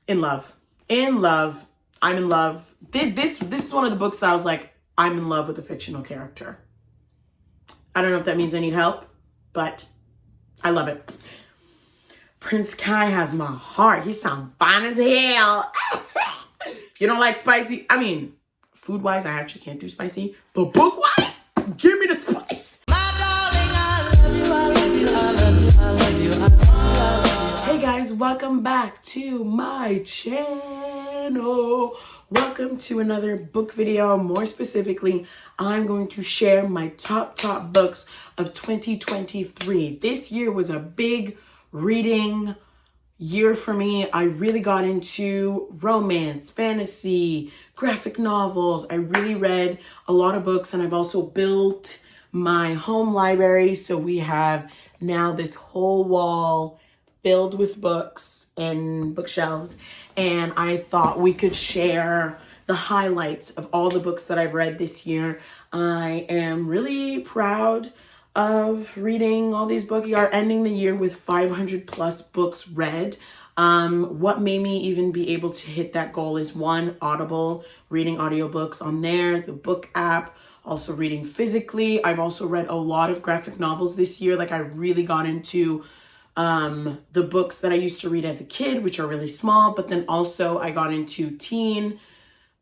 In love. I'm in love. This is one of the books that I was like, I'm in love with a fictional character. I don't know if that means I need help, but I love it. Prince Kai has my heart. He sounds fine as hell. If you don't like spicy, I mean, food-wise, I actually can't do spicy, but book-wise, give me the spice. My darling, I love you, I love you, I love you, I love you, I love you. Hey guys, welcome back to my channel. Welcome to another book video. More specifically, I'm going to share my top books of 2023. This year was a big reading year for me. I really got into romance, fantasy, graphic novels. I really read a lot of books, and I've also built my home library. So we have now this whole wall filled with books and bookshelves. And I thought we could share the highlights of all the books that I've read this year. I am really proud of reading all these books. We are ending the year with 500 plus books read. What made me even be able to hit that goal is one, Audible, reading audiobooks on there, the book app, also reading physically. I've also read a lot of graphic novels this year. Like I really got into the books that I used to read as a kid, which are really small, but then also I got into teen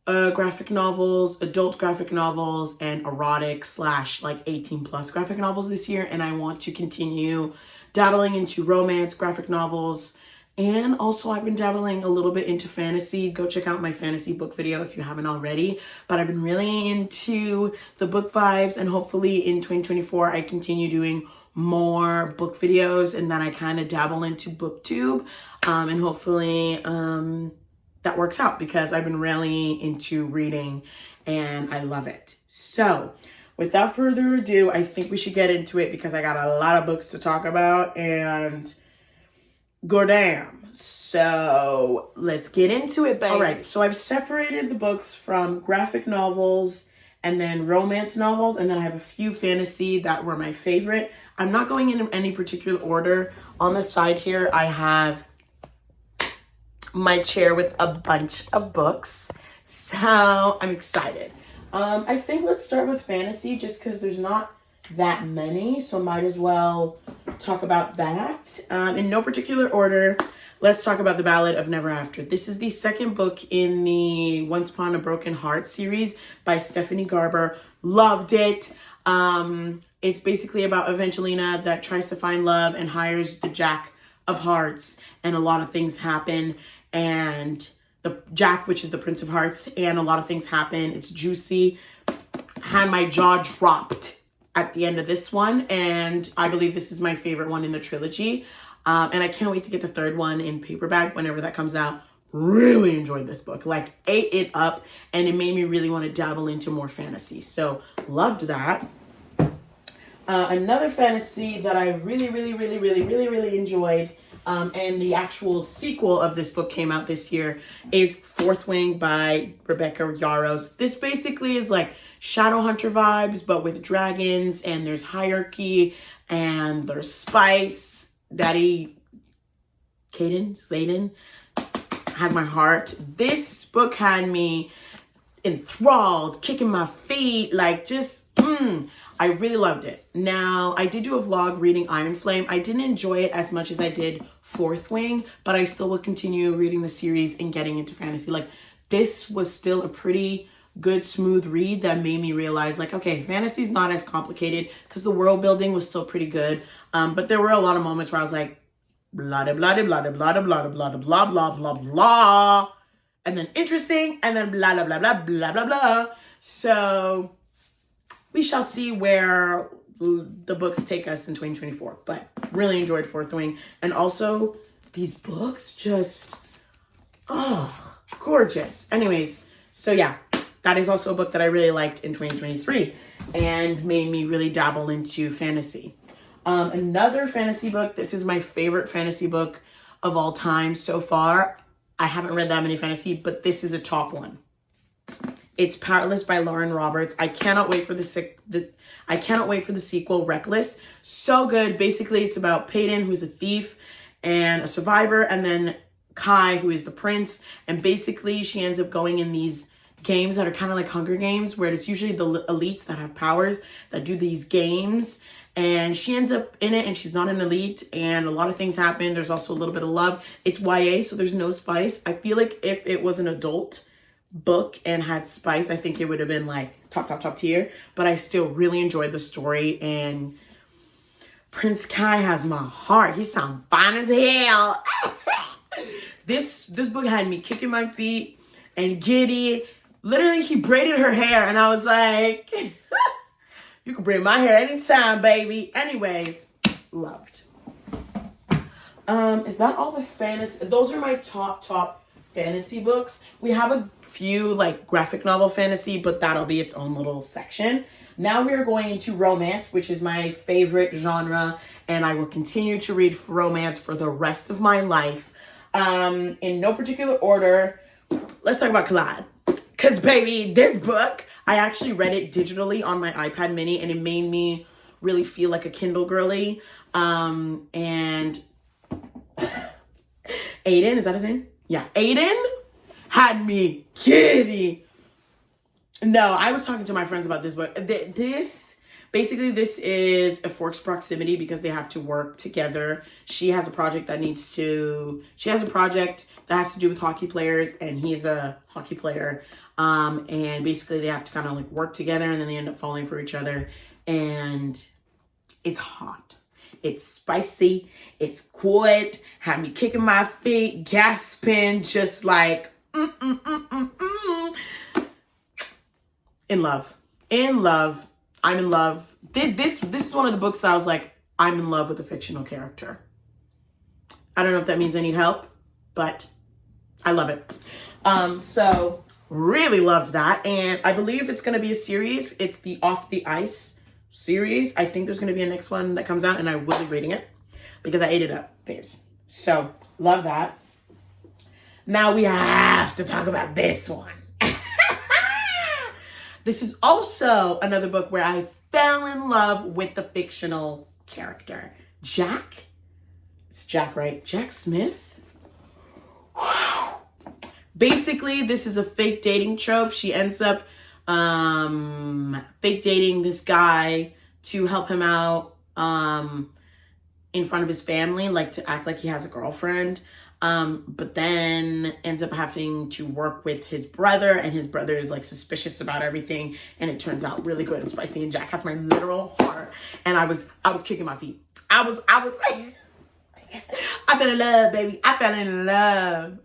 graphic novels, adult graphic novels, and erotic / like 18 plus graphic novels this year. And I want to continue dabbling into romance graphic novels. And also I've been dabbling a little bit into fantasy. Go check out my fantasy book video if you haven't already. But I've been really into the book vibes, and hopefully in 2024 I continue doing more book videos, and then I kind of dabble into booktube, and hopefully that works out, because I've been really into reading and I love it. So without further ado, I think we should get into it, because I got a lot of books to talk about and goddamn. So let's get into it, baby. All right, so I've separated the books from graphic novels and then romance novels, and then I have a few fantasy that were my favorite. I'm not going in any particular order. On the side here, I have my chair with a bunch of books. So I'm excited. I think let's start with fantasy, just because there's not that many. So might as well talk about that. In no particular order, let's talk about The Ballad of Never After. This is the second book in the Once Upon a Broken Heart series by Stephanie Garber. Loved it. It's basically about Evangelina that tries to find love and hires the Jack of Hearts, and a lot of things happen, and the Jack, which is the Prince of Hearts, and a lot of things happen. It's juicy. Had my jaw dropped at the end of this one, and I believe this is my favorite one in the trilogy. And I can't wait to get the third one in paperback whenever that comes out. Really enjoyed this book, like ate it up, and it made me really want to dabble into more fantasy. So loved that. Another fantasy that I really enjoyed, and the actual sequel of this book came out this year, is Fourth Wing by Rebecca Yarros. This basically is like Shadowhunter vibes, but with dragons, and there's hierarchy, and there's spice. Daddy Sladen has my heart. This book had me enthralled, kicking my feet, like just, I really loved it. Now, I did do a vlog reading Iron Flame. I didn't enjoy it as much as I did Fourth Wing, but I still will continue reading the series and getting into fantasy. Like, this was still a pretty good, smooth read that made me realize, like, okay, fantasy's not as complicated, because the world building was still pretty good. But there were a lot of moments where I was like, blah, blah, blah, blah, blah, blah, blah, blah, blah, blah, blah, blah, blah, and then interesting, and then blah, blah, blah, blah, blah, blah, blah. So we shall see where the books take us in 2024. But really enjoyed Fourth Wing. And also, these books just, oh, gorgeous. Anyways, so yeah, that is also a book that I really liked in 2023 and made me really dabble into fantasy. Another fantasy book, this is my favorite fantasy book of all time so far. I haven't read that many fantasy, but this is a top one. It's Powerless by Lauren Roberts. I cannot wait for I cannot wait for the sequel, Reckless. So good. Basically, it's about Peyton, who's a thief and a survivor, and then Kai, who is the prince. And basically, she ends up going in these games that are kind of like Hunger Games, where it's usually the elites that have powers that do these games. And she ends up in it, and she's not an elite, and a lot of things happen. There's also a little bit of love. It's YA, so there's no spice. I feel like if it was an adult book and had spice, I think it would have been like top tier. But I still really enjoyed the story, and Prince Kai has my heart. He sounds fine as hell. This book had me kicking my feet and giddy. Literally, he braided her hair, and I was like, you can braid my hair anytime, baby. Anyways, loved. Is that all the fantasy? Those are my top fantasy books. We have a few like graphic novel fantasy, but that'll be its own little section. Now we are going into romance, which is my favorite genre, and I will continue to read romance for the rest of my life. In no particular order, let's talk about Collide. Because, baby, this book, I actually read it digitally on my iPad mini, and it made me really feel like a Kindle girly. And Aiden, is that his name? Yeah, Aiden had me giddy. No, I was talking to my friends about this book. This is a forced proximity because they have to work together. She has a project that has to do with hockey players, and he's a hockey player. And basically they have to kind of like work together, and then they end up falling for each other. And it's hot. It's spicy. It's good. Had me kicking my feet, gasping, just like, In love. I'm in love. This is one of the books that I was like, I'm in love with a fictional character. I don't know if that means I need help, but I love it. So really loved that. And I believe it's going to be a series. It's the Off the Ice series. I think there's going to be a next one that comes out, and I will be reading it because I ate it up, babes. So love that. Now we have to talk about this one. This is also another book where I fell in love with the fictional character. Jack? It's Jack, right? Jack Smith? Basically, this is a fake dating trope. She ends up fake dating this guy to help him out in front of his family, like to act like he has a girlfriend. But then ends up having to work with his brother, and his brother is like suspicious about everything, and it turns out really good and spicy, and Jack has my literal heart. And I was kicking my feet. I fell in love, baby. I fell in love.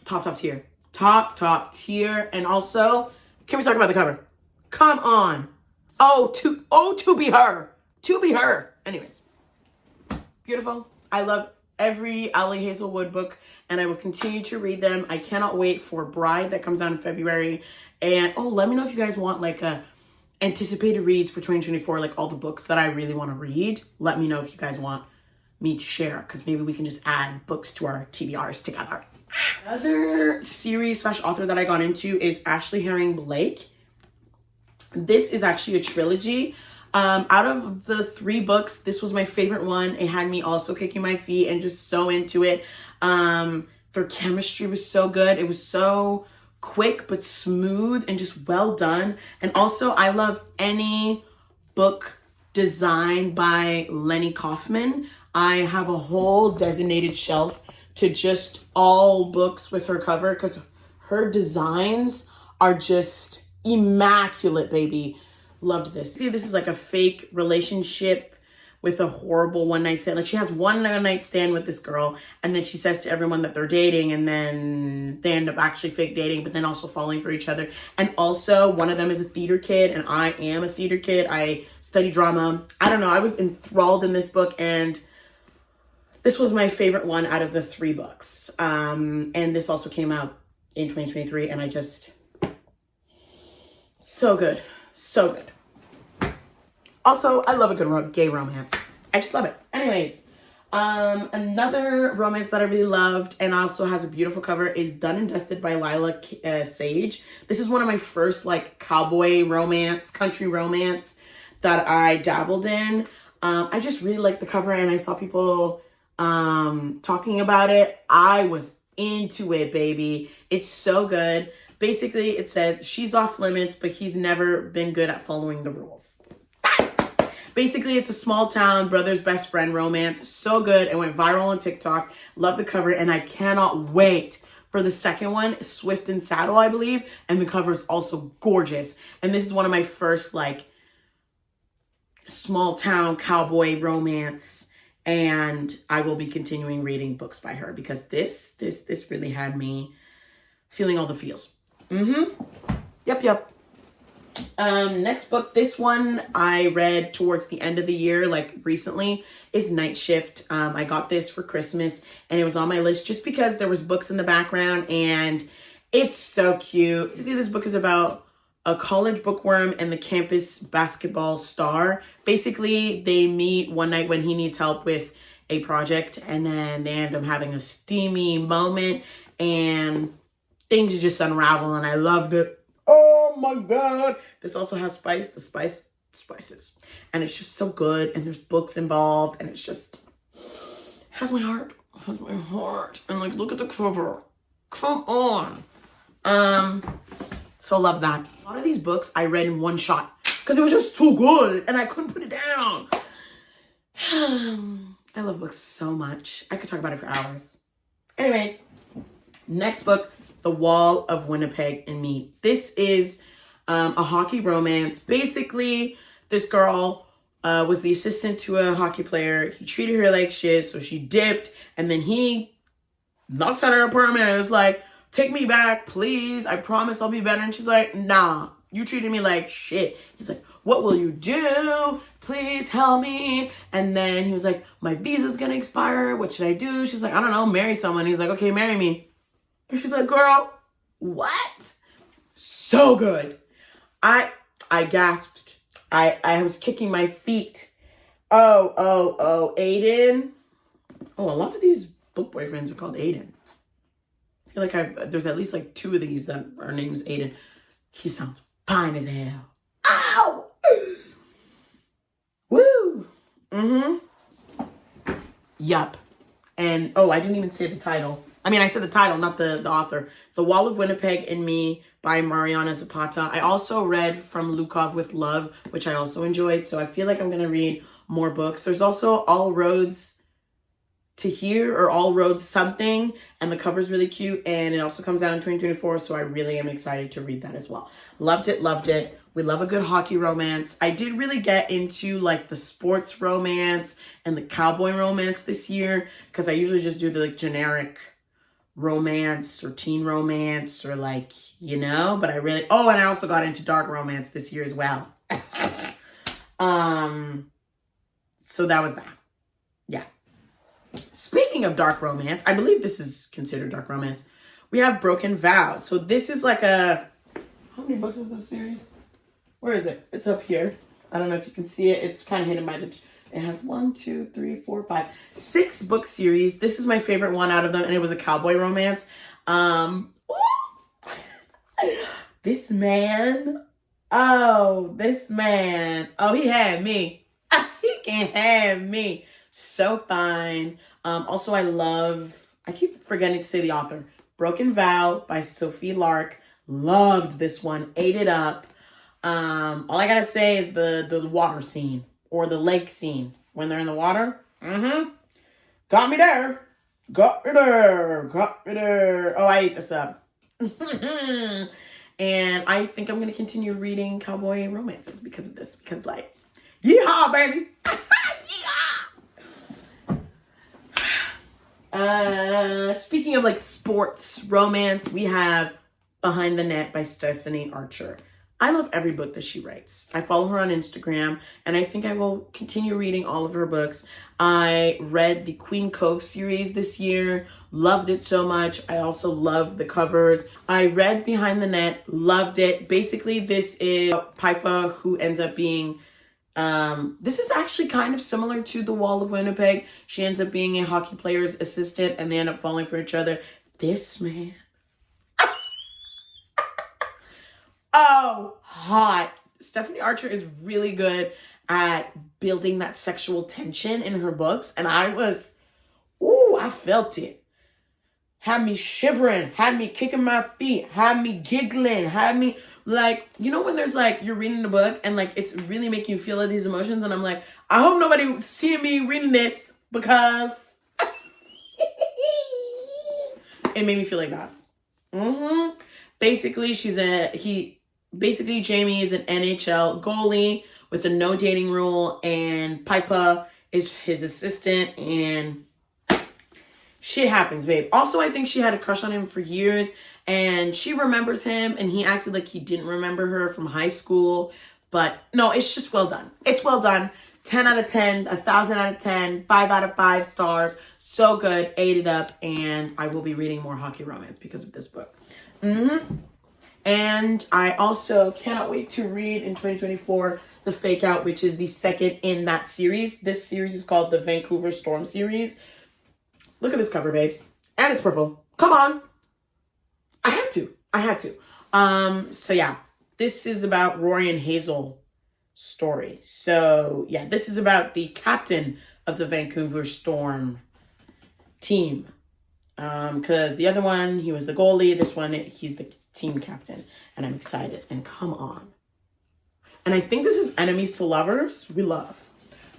Top tier. Top tier. And also, can we talk about the cover? Come on. To be her. To be her. Anyways. Beautiful. I love every Ali Hazelwood book, and I will continue to read them. I cannot wait for Bride that comes out in February. And let me know if you guys want like a anticipated reads for 2024, like all the books that I really want to read. Let me know if you guys want me to share, because maybe we can just add books to our TBRs together. Another series / author that I got into is Ashley Herring Blake. This is actually a trilogy. Out of the 3 books, this was my favorite one. It had me also kicking my feet and just so into it. Their chemistry was so good. It was so quick but smooth and just well done. And also, I love any book designed by Lenny Kaufman. I have a whole designated shelf to just all books with her cover, because her designs are just immaculate, baby. Loved this. This is like a fake relationship with a horrible one-night stand. Like, she has one night stand with this girl, and then she says to everyone that they're dating, and then they end up actually fake dating, but then also falling for each other. And also, one of them is a theater kid, and I am a theater kid. I study drama. I don't know. I was enthralled in this book, and this was my favorite one out of the 3 books. And this also came out in 2023, and I just... So good. So good. Also, I love a good gay romance. I just love it. Anyways, Another romance that I really loved and also has a beautiful cover is Done and Dusted by Lila Sage. This is one of my first like cowboy romance, country romance that I dabbled in. I just really liked the cover and I saw people talking about it. I was into it, baby. It's so good. Basically, it says she's off limits, but he's never been good at following the rules. Basically, it's a small town brother's best friend romance. So good. It went viral on TikTok. Love the cover, and I cannot wait for the second one, Swift and Saddle, I believe. And the cover is also gorgeous. And this is one of my first like small town cowboy romance. And I will be continuing reading books by her because this really had me feeling all the feels. Yep. Next book, this one I read towards the end of the year, like recently, is Night Shift. I got this for Christmas and it was on my list just because there was books in the background and it's so cute. Basically, this book is about a college bookworm and the campus basketball star. Basically, they meet one night when he needs help with a project and then they end up having a steamy moment and things just unravel and I loved it. Oh my God. This also has spices. And it's just so good. And there's books involved. And it's just, has my heart. And like, look at the cover. Come on. So love that. A lot of these books I read in one shot. Because it was just too good. And I couldn't put it down. I love books so much. I could talk about it for hours. Anyways, next book. The Wall of Winnipeg and Me. This is a hockey romance. Basically, this girl was the assistant to a hockey player. He treated her like shit, so she dipped. And then he knocks at her apartment and was like, take me back, please. I promise I'll be better. And she's like, nah, you treated me like shit. He's like, what will you do? Please help me. And then he was like, my visa's gonna expire. What should I do? She's like, I don't know, marry someone. He's like, okay, marry me. And she's like, girl, what? So good. I gasped. I was kicking my feet. Oh, Aiden. Oh, a lot of these book boyfriends are called Aiden. I feel like there's at least like 2 of these that are names Aiden. He sounds fine as hell. Ow! Woo! Yup. And, oh, I didn't even say the title. I mean, I said the title, not the author. The Wall of Winnipeg and Me by Ariana Zapata. I also read From Lukov with Love, which I also enjoyed. So I feel like I'm going to read more books. There's also All Roads to Here or All Roads Something. And the cover's really cute. And it also comes out in 2024. So I really am excited to read that as well. Loved it. We love a good hockey romance. I did really get into like the sports romance and the cowboy romance this year. Because I usually just do the like generic romance or teen romance or like, you know, but I really, and I also got into dark romance this year as well. So that was that. Yeah. Speaking of dark romance, I believe this is considered dark romance. We have Broken Vows. So this is like how many books is this series? Where is it? It's up here. I don't know if you can see it. It's kind of hidden by it has 1, 2, 3, 4, 5, 6 book series. This is my favorite one out of them, and it was a cowboy romance. This man, he had me. He can have me. So fine. Also, I keep forgetting to say the author. Broken Vow by Sophie Lark. Loved this one. Ate it up. All I gotta say is the water scene. Or the lake scene when they're in the water. Got me there. Oh, I ate this up. And I think I'm going to continue reading cowboy romances because of this. Because like, yeehaw, baby. Yeehaw. Speaking of like sports romance, we have Behind the Net by Stephanie Archer. I love every book that she writes. I follow her on Instagram, and I think I will continue reading all of her books. I read the Queen Cove series this year. Loved it so much. I also loved the covers. I read Behind the Net. Loved it. Basically, this is Pipa who ends up being This is actually kind of similar to The Wall of Winnipeg. She ends up being a hockey player's assistant and they end up falling for each other. This man. Oh, hot. Stephanie Archer is really good at building that sexual tension in her books. And I felt it. Had me shivering, had me kicking my feet, had me giggling, had me like, you know, when there's like, you're reading the book and like, it's really making you feel all these emotions. And I'm like, I hope nobody see me reading this because it made me feel like that. Basically, Jamie is an NHL goalie with a no dating rule, and Pipa is his assistant, and shit happens, babe. Also, I think she had a crush on him for years, and she remembers him, and he acted like he didn't remember her from high school. But no, it's just well done. It's well done. 10 out of 10, 1,000 out of 10, 5 out of 5 stars. So good. Ate it up, and I will be reading more hockey romance because of this book. And I also cannot wait to read in 2024 The Fake Out, which is the second in that series. This series is called the Vancouver Storm series. Look at this cover, babes. And it's purple. Come on. I had to. So yeah, this is about Rory and Hazel story. So yeah, this is about the captain of the Vancouver Storm team. Because the other one, he was the goalie. This one, he's the team captain. And I'm excited. And come on. And I think this is enemies to lovers. We love.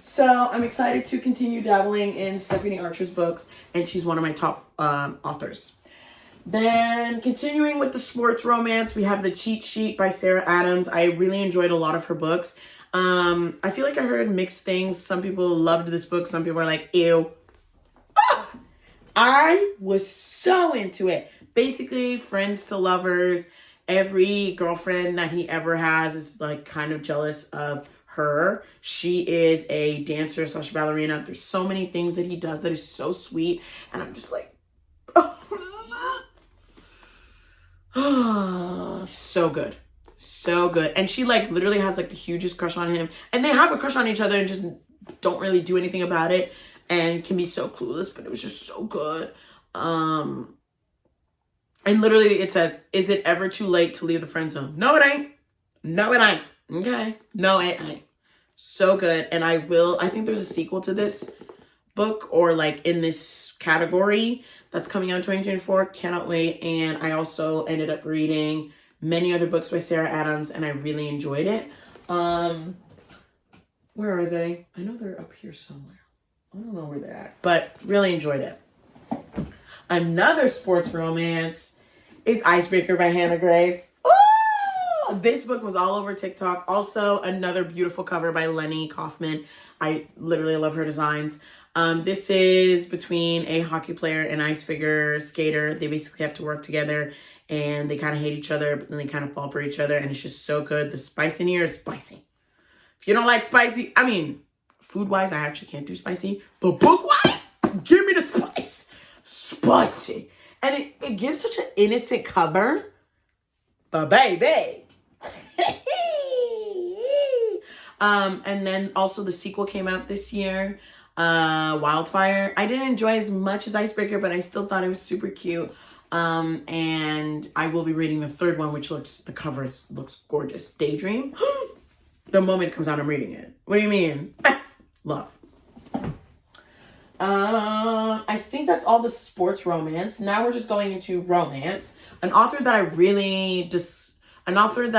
So I'm excited to continue dabbling in Stephanie Archer's books. And she's one of my top authors. Then continuing with the sports romance, we have The Cheat Sheet by Sarah Adams. I really enjoyed a lot of her books. I feel like I heard mixed things. Some people loved this book. Some people are like, ew. I was so into it. Basically, friends to lovers. Every girlfriend that he ever has is like kind of jealous of her. She is a dancer / ballerina. There's so many things that he does that is so sweet. And I'm just like, so good. So good. And she like literally has like the hugest crush on him. And they have a crush on each other and just don't really do anything about it. And can be so clueless, but it was just so good. And literally it says, is it ever too late to leave the friend zone? No, it ain't. No, it ain't. Okay. No, it ain't. So good. And I think there's a sequel to this book or like in this category that's coming out in 2024. Cannot wait. And I also ended up reading many other books by Sarah Adams and I really enjoyed it. Where are they? I know they're up here somewhere. I don't know where they're at, but really enjoyed it. Another sports romance is Icebreaker by Hannah Grace. Ooh! This book was all over TikTok. Also, another beautiful cover by Lenny Kaufman. I literally love her designs. This is between a hockey player and ice figure skater. They basically have to work together and they kind of hate each other, but then they kind of fall for each other. And it's just so good. The spice in here is spicy. If you don't like spicy, I mean, food-wise, I actually can't do spicy. But book-wise, give me the spice. Spicy. And it gives such an innocent cover. But baby. And then also the sequel came out this year. Wildfire. I didn't enjoy as much as Icebreaker, but I still thought it was super cute. And I will be reading the third one, which the cover looks gorgeous. Daydream. The moment it comes out, I'm reading it. What do you mean? Love. I think that's all the sports romance. Now we're just going into romance. An author that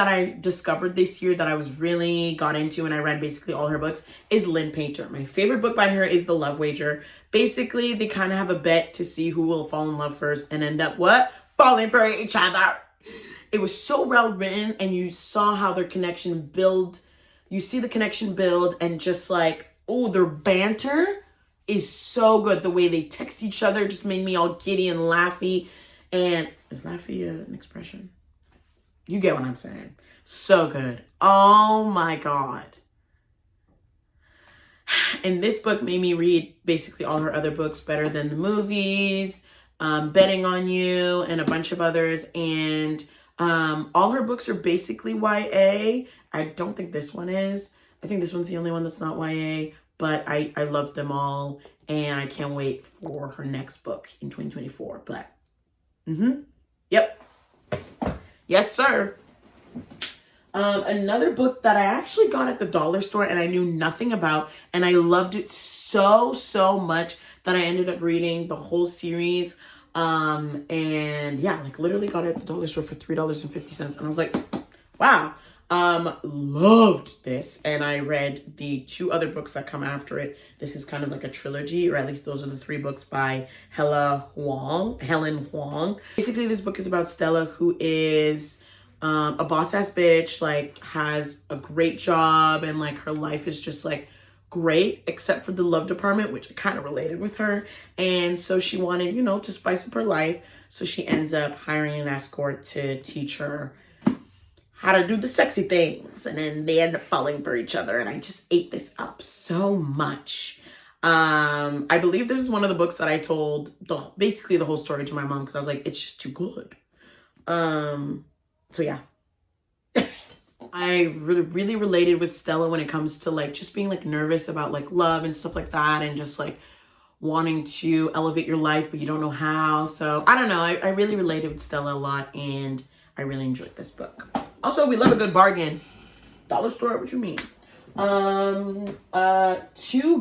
I discovered this year that I was really got into and I read basically all her books is Lynn Painter. My favorite book by her is The Love Wager. Basically, they kind of have a bet to see who will fall in love first and end up what? Falling for each other. It was so well written and you saw how their connection build. You see the connection build and just like, oh, their banter is so good. The way they text each other just made me all giddy and laughy. And is laughy an expression? You get what I'm saying. So good. Oh my God. And this book made me read basically all her other books, Better Than the Movies, Betting on You, and a bunch of others. And all her books are basically YA. I don't think this one is. I think this one's the only one that's not YA, but I love them all, and I can't wait for her next book in 2024. But, yep. Yes, sir. Another book that I actually got at the dollar store and I knew nothing about, and I loved it so, so much that I ended up reading the whole series. And yeah, like literally got it at the dollar store for $3.50. And I was like, wow. Loved this. And I read the 2 other books that come after it. This is kind of like a trilogy, or at least those are the 3 books by Helen Huang. Basically, this book is about Stella, who is a boss-ass bitch, like has a great job, and like her life is just like great, except for the love department, which I kind of related with her. And so she wanted, you know, to spice up her life. So she ends up hiring an escort to teach her how to do the sexy things. And then they end up falling for each other. And I just ate this up so much. I believe this is one of the books that I told basically the whole story to my mom, because I was like, it's just too good. So yeah. I really related with Stella when it comes to like just being like nervous about like love and stuff like that, and just like wanting to elevate your life but you don't know how. So I don't know, I really related with Stella a lot, and I really enjoyed this book. Also, we love a good bargain. Dollar store, what you mean? 2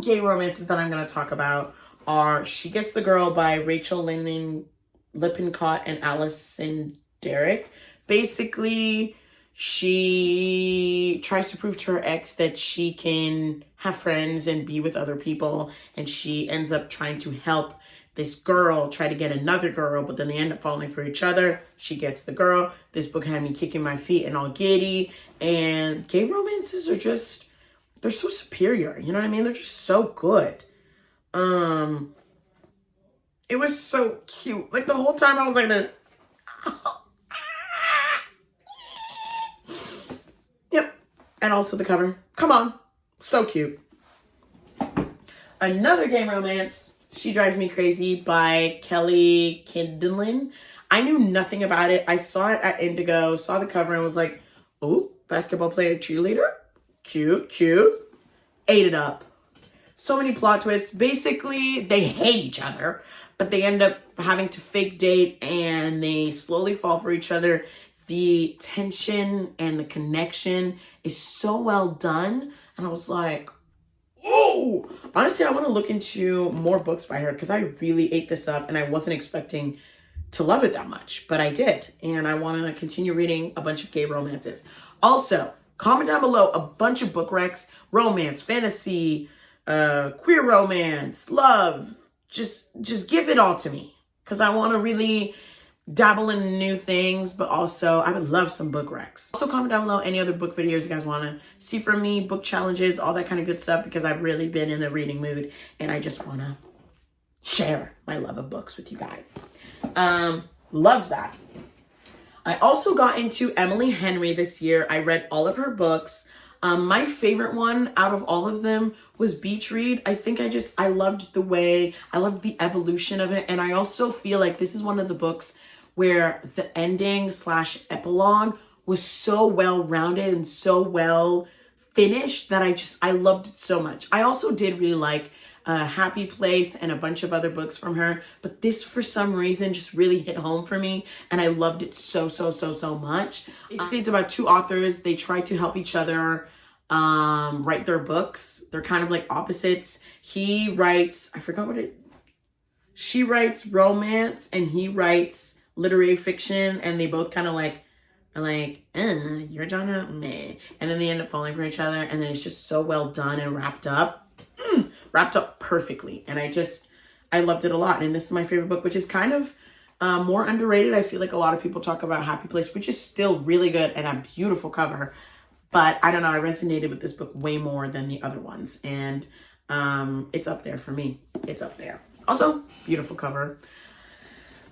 gay romances that I'm going to talk about are She Gets the Girl by Rachel Lippincott and Allison Derrick. Basically, she tries to prove to her ex that she can have friends and be with other people, and she ends up trying to help this girl try to get another girl, but then they end up falling for each other. She gets the girl. This book had me kicking my feet and all giddy, and gay romances are just, they're so superior, you know what I mean? They're just so good. It was so cute. Like the whole time I was like this. Yep. And also the cover. Come on. So cute. Another gay romance, She Drives Me Crazy by Kelly Kindlin. I knew nothing about it. I saw it at Indigo, saw the cover and was like, oh, basketball player cheerleader. Cute, cute. Ate it up. So many plot twists. Basically, they hate each other, but they end up having to fake date and they slowly fall for each other. The tension and the connection is so well done. And I was like, whoa. Honestly, I want to look into more books by her because I really ate this up and I wasn't expecting to love it that much, but I did. And I want to continue reading a bunch of gay romances. Also, comment down below a bunch of book recs, romance, fantasy, queer romance, love. Just give it all to me because I want to really dabble in new things, but also I would love some book recs. Also comment down below any other book videos you guys want to see from me, book challenges, all that kind of good stuff, because I've really been in the reading mood and I just want to share my love of books with you guys. Loves that. I also got into Emily Henry this year. I read all of her books. My favorite one out of all of them was Beach Read. I think I loved the evolution of it. And I also feel like this is one of the books where the ending / epilogue was so well-rounded and so well finished that I loved it so much. I also did really like Happy Place and a bunch of other books from her, but this for some reason just really hit home for me and I loved it so much. Basically, it's about 2 authors. They try to help each other write their books. They're kind of like opposites. She writes romance and he writes literary fiction, and they both kind of like are like, your genre, meh. And then they end up falling for each other, and then it's just so well done and wrapped up perfectly. And I loved it a lot. And this is my favorite book, which is kind of more underrated. I feel like a lot of people talk about Happy Place, which is still really good and a beautiful cover. But I don't know, I resonated with this book way more than the other ones. And it's up there for me. It's up there. Also, beautiful cover.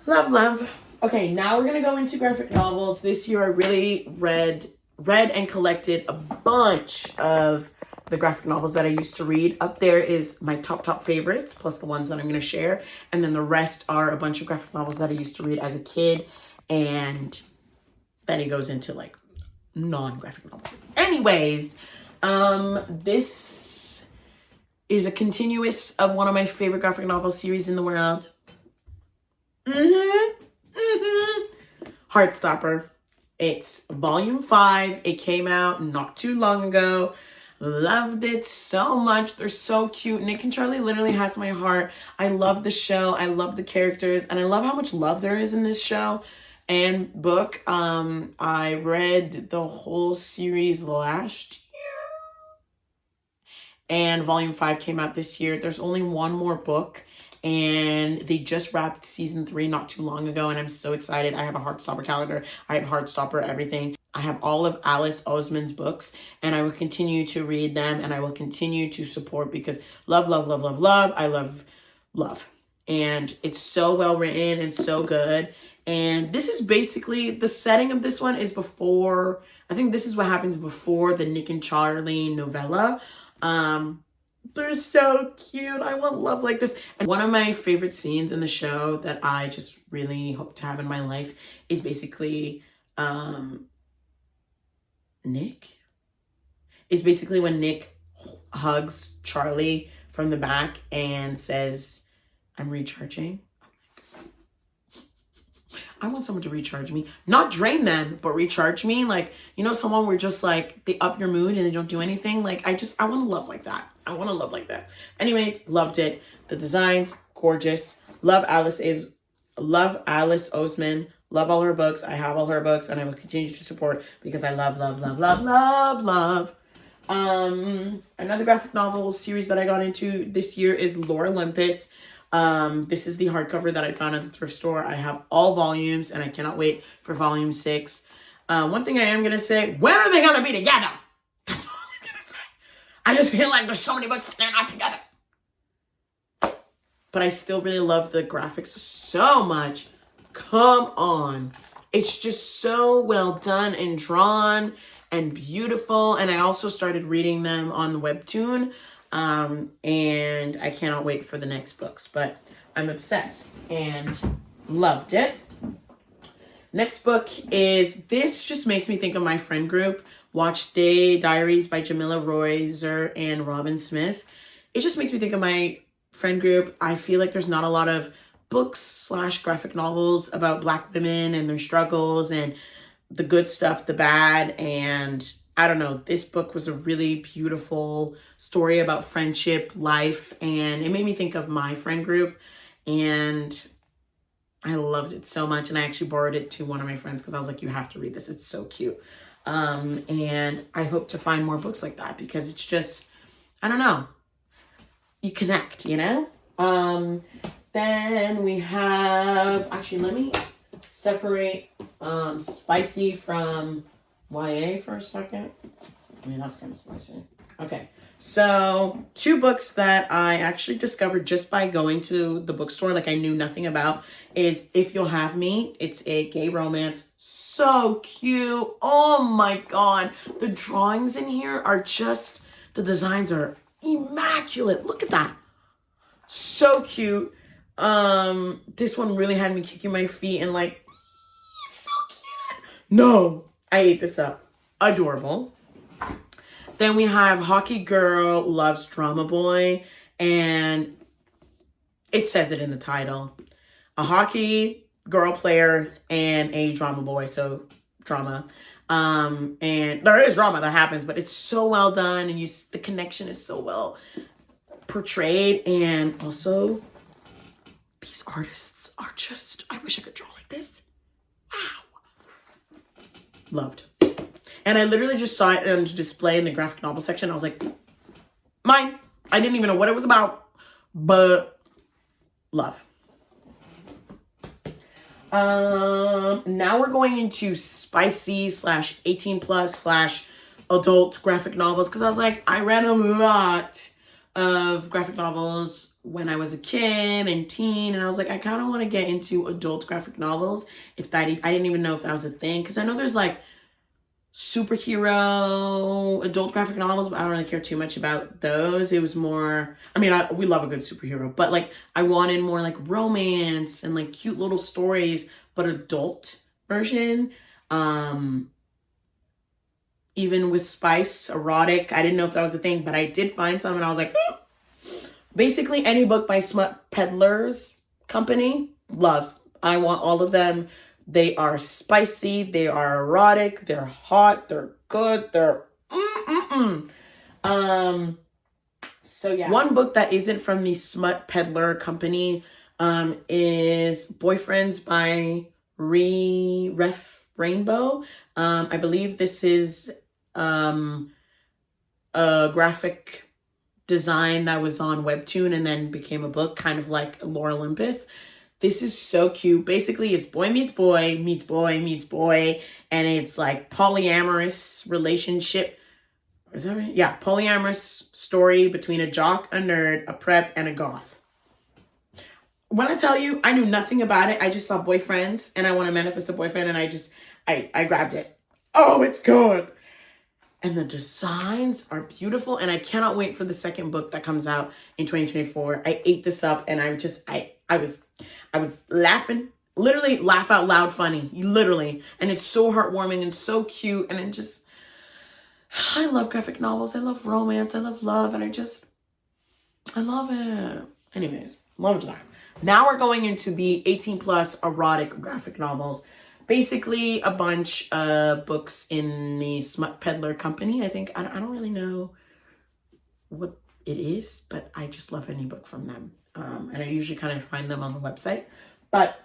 Love. Okay, now we're going to go into graphic novels. This year I really read and collected a bunch of the graphic novels that I used to read. Up there is my top favorites, plus the ones that I'm going to share. And then the rest are a bunch of graphic novels that I used to read as a kid. And then it goes into like non-graphic novels. Anyways, This is a continuous of one of my favorite graphic novel series in the world. Heartstopper. It's volume 5. It came out not too long ago. Loved it so much. They're so cute. Nick and Charlie literally has my heart. I love the show. I love the characters. And I love how much love there is in this show and book. I read the whole series last year. And volume 5 came out this year. There's only one more book. And they just wrapped season 3 not too long ago. And I'm so excited. I have a Heartstopper calendar. I have Heartstopper everything. I have all of Alice Oseman's books. And I will continue to read them. And I will continue to support because love, love, love, love, love. I love love. And it's so well written and so good. And this is basically, the setting of this one is before, I think this is what happens before the Nick and Charlie novella. They're so cute. I want love like this. And one of my favorite scenes in the show that I just really hope to have in my life is basically Nick. It's basically when Nick hugs Charlie from the back and says, I'm recharging. I want someone to recharge me. Not drain them, but recharge me. Like, you know, someone where just like they up your mood and they don't do anything. Like, I want to love like that. I want to love like that. Anyways, loved it. The designs, gorgeous. Love Alice Oseman. Love all her books. I have all her books and I will continue to support because I love, love, love, love, love, love. Another graphic novel series that I got into this year is Lore Olympus. This is the hardcover that I found at the thrift store. I have all volumes and I cannot wait for volume 6. One thing I am going to say, when are they going to be together? That's all I'm going to say. I just feel like there's so many books and they're not together. But I still really love the graphics so much. Come on. It's just so well done and drawn and beautiful. And I also started reading them on Webtoon. And I cannot wait for the next books, but I'm obsessed and loved it. Next book is, this just makes me think of my friend group, Watch Day Diaries by Jamila Royser and Robin Smith. It just makes me think of my friend group. I feel like there's not a lot of books / graphic novels about Black women and their struggles and the good stuff, the bad, and I don't know, this book was a really beautiful story about friendship, life, and it made me think of my friend group, and I loved it so much, and I actually borrowed it to one of my friends because I was like, you have to read this, it's so cute. And I hope to find more books like that because it's just, I don't know, you connect, you know? Then we have, actually, let me separate spicy from YA for a second. I mean, that's kind of spicy. Okay, so 2 books that I actually discovered just by going to the bookstore, like I knew nothing about, is If You'll Have Me. It's a gay romance. So cute. Oh my God. The drawings in here are just, the designs are immaculate. Look at that. So cute. This one really had me kicking my feet and like, so cute. No. I ate this up. Adorable. Then we have Hockey Girl Loves Drama Boy. And it says it in the title. A hockey girl player and a drama boy. So drama. And there is drama that happens, but it's so well done. And the connection is so well portrayed. And also, these artists are just, I wish I could draw like this. Wow. Loved. And I literally just saw it on display in the graphic novel section. I was like, mine. I didn't even know what it was about, but love. Now we're going into spicy / 18+ / adult graphic novels because I was like, I read a lot of graphic novels when I was a kid and teen, and I was like, I kind of want to get into adult graphic novels. I didn't even know if that was a thing because I know there's like superhero adult graphic novels, but I don't really care too much about those. It was more, I mean, we love a good superhero, but like I wanted more like romance and like cute little stories, but adult version. even with spice, erotic. I didn't know if that was a thing, but I did find some and I was like, "Oh." Basically any book by Smut Peddlers Company, love. I want all of them. They are spicy, they are erotic, they're hot, they're good, they're So yeah. One book that isn't from the Smut Peddler Company is Boyfriends by Ref Rainbow. I believe this is a graphic design that was on Webtoon and then became a book, kind of like Lore Olympus. This is so cute. Basically, it's boy meets boy meets boy meets boy, and it's like polyamorous relationship. Is that right? Yeah, polyamorous story between a jock, a nerd, a prep, and a goth. When I tell you, I knew nothing about it. I just saw boyfriends, and I want to manifest a boyfriend, and I grabbed it. Oh, it's good. And the designs are beautiful, and I cannot wait for the second book that comes out in 2024. I ate this up, and I was laughing, literally laugh out loud funny, literally. And it's so heartwarming and so cute, and I love graphic novels, I love romance, I love love, and I love it. Anyways, love it. Now we're going into the 18 plus erotic graphic novels. Basically a bunch of books in the Smut Peddler Company. I think, I don't really know what it is, but I just love any book from them. And I usually kind of find them on the website. But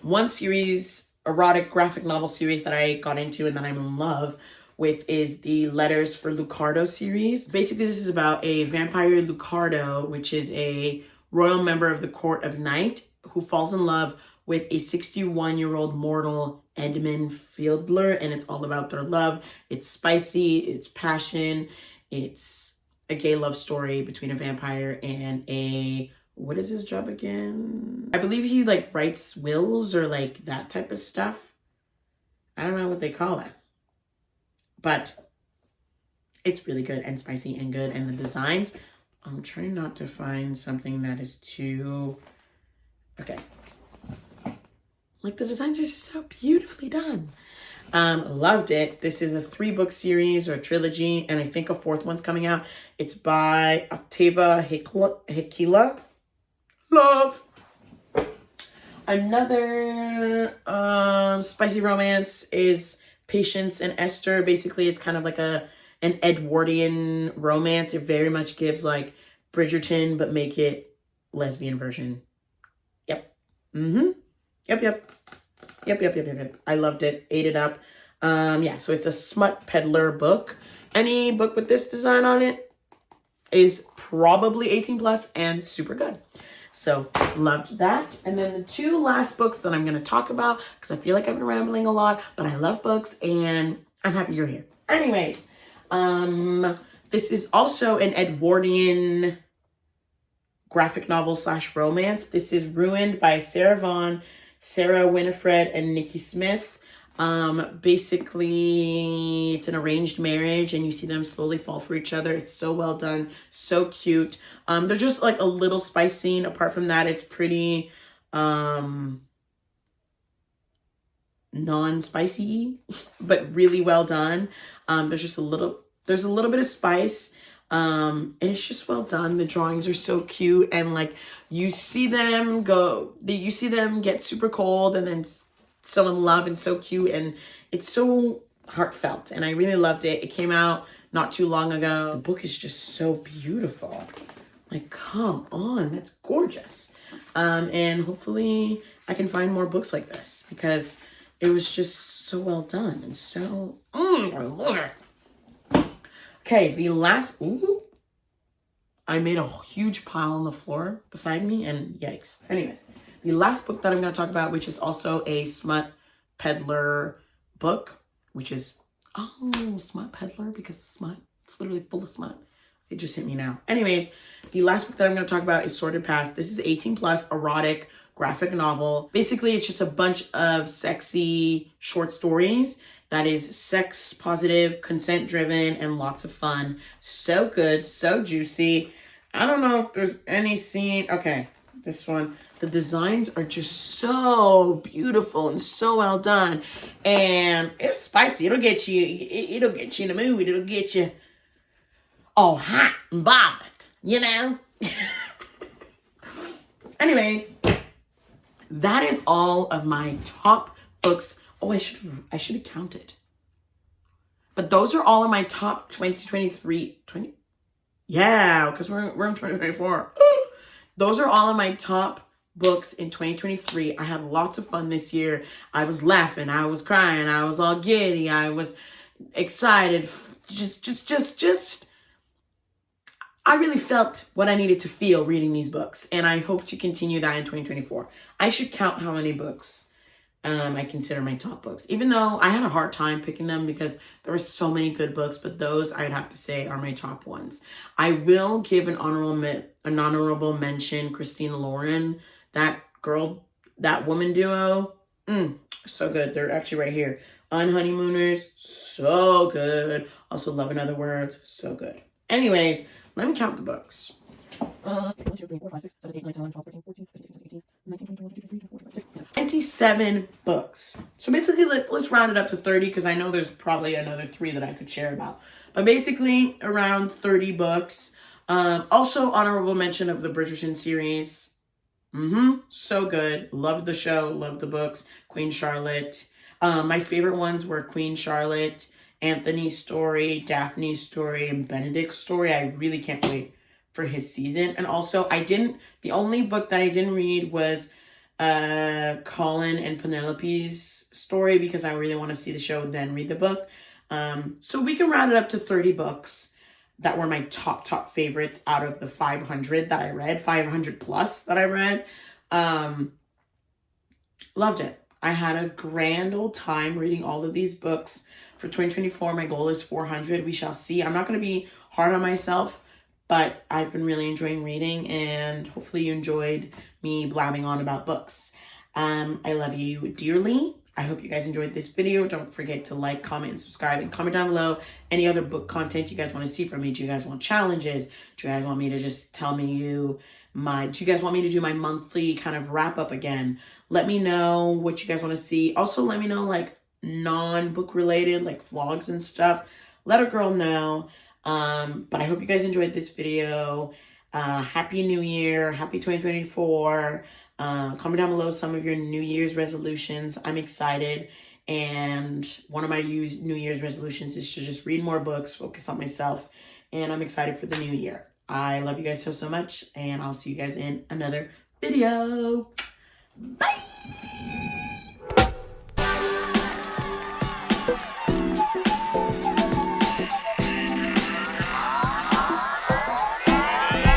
one series, erotic graphic novel series that I got into and that I'm in love with is the Letters for Lucardo series. Basically, this is about a vampire Lucardo, which is a royal member of the Court of Night, who falls in love with a 61-year-old mortal Edmund Fiedler, and it's all about their love. It's spicy, it's passion, it's a gay love story between a vampire and a, what is his job again? I believe he like writes wills or like that type of stuff. I don't know what they call it, but it's really good and spicy and good. And the designs, I'm trying not to find something that is too, okay. Like the designs are so beautifully done. Loved it. This is a 3-book series or a trilogy, and I think a 4th one's coming out. It's by Octava Hekila. Love. Another spicy romance is Patience and Esther. Basically, it's kind of like an Edwardian romance. It very much gives like Bridgerton, but make it lesbian version. Yep. Yep. I loved it. Ate it up. Yeah, so it's a Smut Peddler book. Any book with this design on it is probably 18 plus and super good. So loved that. And then the 2 last books that I'm going to talk about, because I feel like I've been rambling a lot, but I love books and I'm happy you're here. Anyways, this is also an Edwardian graphic novel / romance. This is Ruined by Sarah Vaughan, Sarah Winifred, and Nikki Smith. Basically, it's an arranged marriage and you see them slowly fall for each other. It's so well done, so cute. They're just like a little spice scene. Apart from that, it's pretty non-spicy, but really well done. There's a little bit of spice. And it's just well done. The drawings are so cute, and like you see them get super cold and then so in love and so cute, and it's so heartfelt, and I really loved it. It came out not too long ago. The book is just so beautiful. Like, come on, that's gorgeous. And hopefully I can find more books like this because it was just so well done and so I love it. Okay, the last, I made a huge pile on the floor beside me and yikes. Anyways, the last book that I'm going to talk about, which is also a Smut Peddler book, which is, Smut Peddler because smut, it's literally full of smut. It just hit me now. Anyways, the last book that I'm going to talk about is Sordid Past. This is 18 plus erotic graphic novel. Basically, it's just a bunch of sexy short stories that is sex positive, consent driven, and lots of fun. So good, so juicy. I don't know if there's any scene. Okay, This one, the designs are just so beautiful and so well done. And it's spicy. It'll get you in the mood. It'll get you all hot and bothered, you know? Anyways, that is all of my top books. Oh, I should have counted. But those are all of my top 2023. Yeah, because we're in 2024. Those are all of my top books in 2023. I had lots of fun this year. I was laughing. I was crying. I was all giddy. I was excited. I really felt what I needed to feel reading these books. And I hope to continue that in 2024. I should count how many books I consider my top books. Even though I had a hard time picking them because there were so many good books, but those I'd have to say are my top ones. I will give an honorable mention, Christina Lauren, that woman duo. So good. They're actually right here. Unhoneymooners, so good. Also Love in Other Words, so good. Anyways, let me count the books. 27 books. So basically, let's round it up to 30 because I know there's probably another 3 that I could share about. But basically, around 30 books. Also, honorable mention of the Bridgerton series. So good. Loved the show. Loved the books. Queen Charlotte. My favorite ones were Queen Charlotte, Anthony's story, Daphne's story, and Benedict's story. I really can't wait for his season. And also, the only book that I didn't read was Colin and Penelope's story because I really want to see the show and then read the book. So we can round it up to 30 books that were my top favorites out of the 500 that I read, 500 plus that I read. Loved it. I had a grand old time reading all of these books. For 2024, my goal is 400. We shall see. I'm not going to be hard on myself, but I've been really enjoying reading, and hopefully you enjoyed me blabbing on about books. I love you dearly. I hope you guys enjoyed this video. Don't forget to like, comment, and subscribe, and comment down below any other book content you guys want to see from me. Do you guys want challenges? Do you guys want me to just do you guys want me to do my monthly kind of wrap up again? Let me know what you guys want to see. Also, let me know like non-book related, like vlogs and stuff. Let a girl know. But I hope you guys enjoyed this video. Happy New Year. Happy 2024. Comment down below some of your New Year's resolutions. I'm excited. And one of my New Year's resolutions is to just read more books, focus on myself. And I'm excited for the new year. I love you guys so much. And I'll see you guys in another video. Bye.